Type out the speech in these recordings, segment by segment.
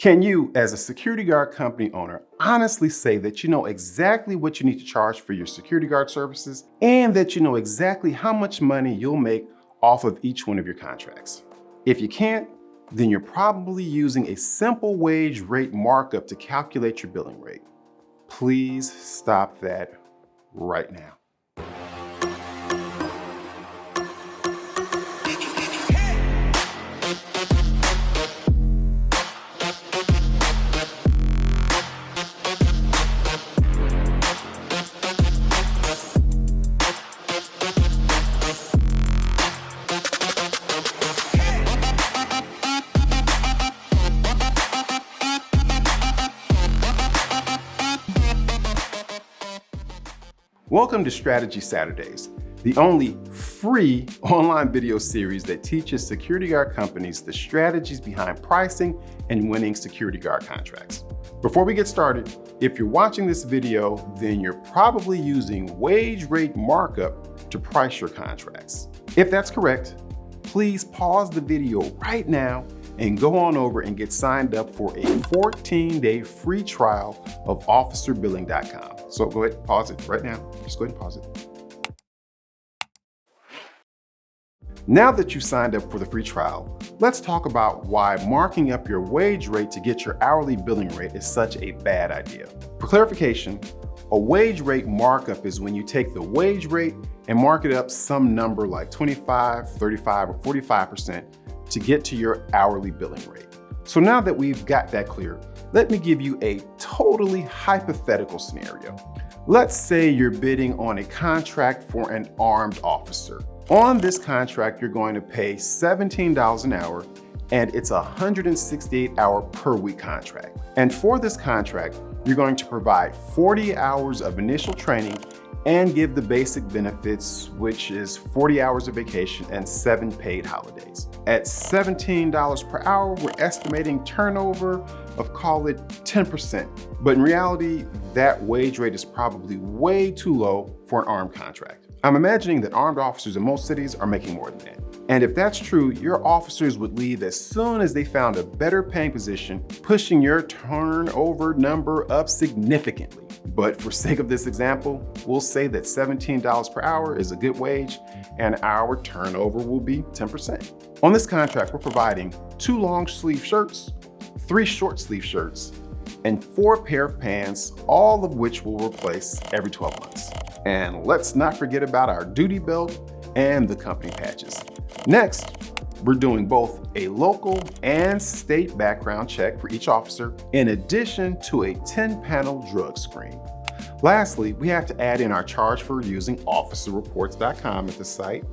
Can you, as a security guard company owner, honestly say that you know exactly what you need to charge for your security guard services and that you know exactly how much money you'll make off of each one of your contracts? If you can't, then you're probably using a simple wage rate markup to calculate your billing rate. Please stop that right now. Welcome to Strategy Saturdays, the only free online video series that teaches security guard companies the strategies behind pricing and winning security guard contracts. Before we get started, if you're watching this video, then you're probably using wage rate markup to price your contracts. If that's correct, please pause the video right now and go on over and get signed up for a 14-day free trial of OfficerBilling.com. So go ahead, pause it right now. Just go ahead and pause it. Now that you've signed up for the free trial, let's talk about why marking up your wage rate to get your hourly billing rate is such a bad idea. For clarification, a wage rate markup is when you take the wage rate and mark it up some number like 25, 35, or 45% to get to your hourly billing rate. So now that we've got that clear, let me give you a totally hypothetical scenario. Let's say you're bidding on a contract for an armed officer. On this contract, you're going to pay $17 an hour, and it's a 168-hour per week contract. And for this contract, you're going to provide 40 hours of initial training and give the basic benefits, which is 40 hours of vacation and 7 paid holidays. At $17 per hour, we're estimating turnover of, call it 10%. But in reality, that wage rate is probably way too low for an armed contract. I'm imagining that armed officers in most cities are making more than that. And if that's true, your officers would leave as soon as they found a better paying position, pushing your turnover number up significantly. But for sake of this example, we'll say that $17 per hour is a good wage and our turnover will be 10%. On this contract, we're providing 2 long sleeve shirts, 3 short sleeve shirts, and 4 pair of pants, all of which will replace every 12 months. And let's not forget about our duty belt and the company patches. Next, we're doing both a local and state background check for each officer, in addition to a 10-panel drug screen. Lastly, we have to add in our charge for using OfficerReports.com at the site,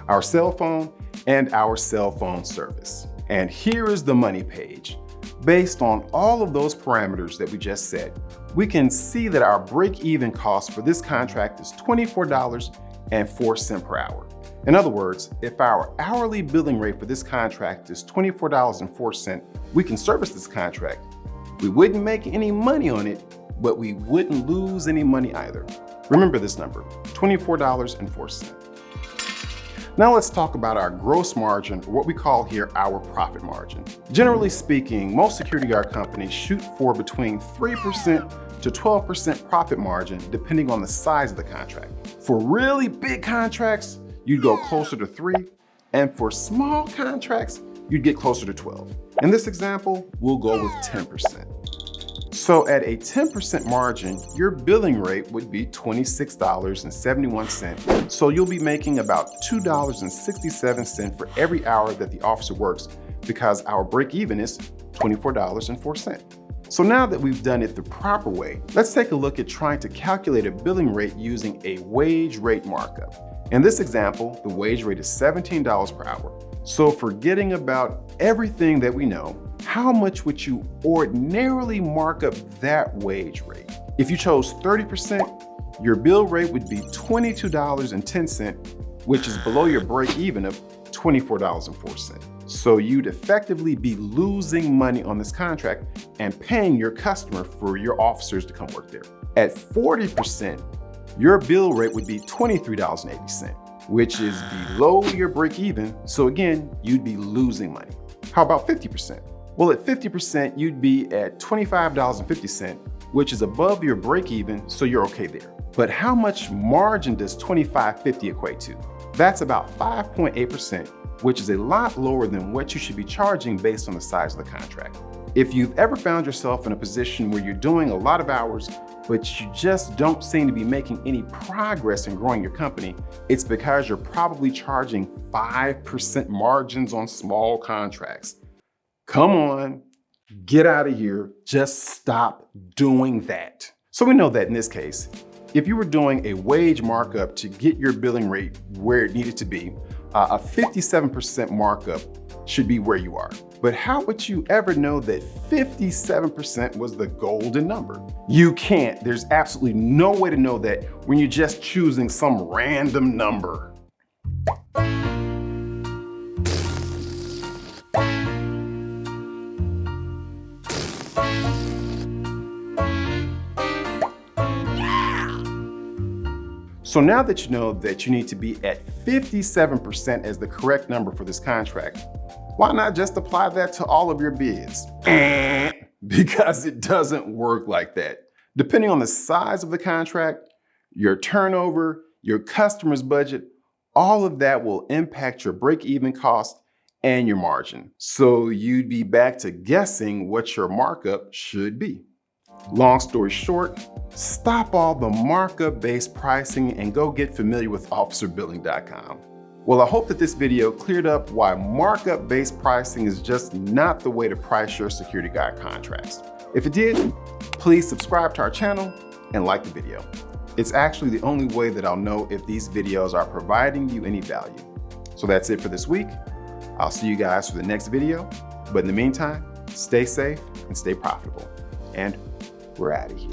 our cell phone, and our cell phone service. And here is the money page. Based on all of those parameters that we just said, we can see that our break-even cost for this contract is $24.04 per hour. In other words, if our hourly billing rate for this contract is $24.04, we can service this contract. We wouldn't make any money on it, but we wouldn't lose any money either. Remember this number, $24.04. Now let's talk about our gross margin, or what we call here our profit margin. Generally speaking, most security guard companies shoot for between 3% to 12% profit margin, depending on the size of the contract. For really big contracts, you'd go closer to 3, and for small contracts, you'd get closer to 12. In this example, we'll go with 10%. So at a 10% margin, your billing rate would be $26.71. So you'll be making about $2.67 for every hour that the officer works, because our break even is $24.04. So now that we've done it the proper way, let's take a look at trying to calculate a billing rate using a wage rate markup. In this example, the wage rate is $17 per hour. So forgetting about everything that we know, how much would you ordinarily mark up that wage rate? If you chose 30%, your bill rate would be $22.10, which is below your break even of $24.04. So you'd effectively be losing money on this contract and paying your customer for your officers to come work there. At 40%, your bill rate would be $23.80, which is below your break even. So again, you'd be losing money. How about 50%? Well, at 50%, you'd be at $25.50, which is above your break even, so you're okay there. But how much margin does $25.50 equate to? That's about 5.8%, which is a lot lower than what you should be charging based on the size of the contract. If you've ever found yourself in a position where you're doing a lot of hours, but you just don't seem to be making any progress in growing your company, it's because you're probably charging 5% margins on small contracts. Come on, get out of here. Just stop doing that. So we know that in this case, if you were doing a wage markup to get your billing rate where it needed to be, a 57% markup should be where you are. But how would you ever know that 57% was the golden number? You can't. There's absolutely no way to know that when you're just choosing some random number. So now that you know that you need to be at 57% as the correct number for this contract, why not just apply that to all of your bids? Because it doesn't work like that. Depending on the size of the contract, your turnover, your customer's budget, all of that will impact your break-even cost and your margin. So you'd be back to guessing what your markup should be. Long story short, stop all the markup-based pricing and go get familiar with OfficerBilling.com. Well, I hope that this video cleared up why markup-based pricing is just not the way to price your security guard contracts. If it did, please subscribe to our channel and like the video. It's actually the only way that I'll know if these videos are providing you any value. So that's it for this week. I'll see you guys for the next video. But in the meantime, stay safe and stay profitable. And we're out of here.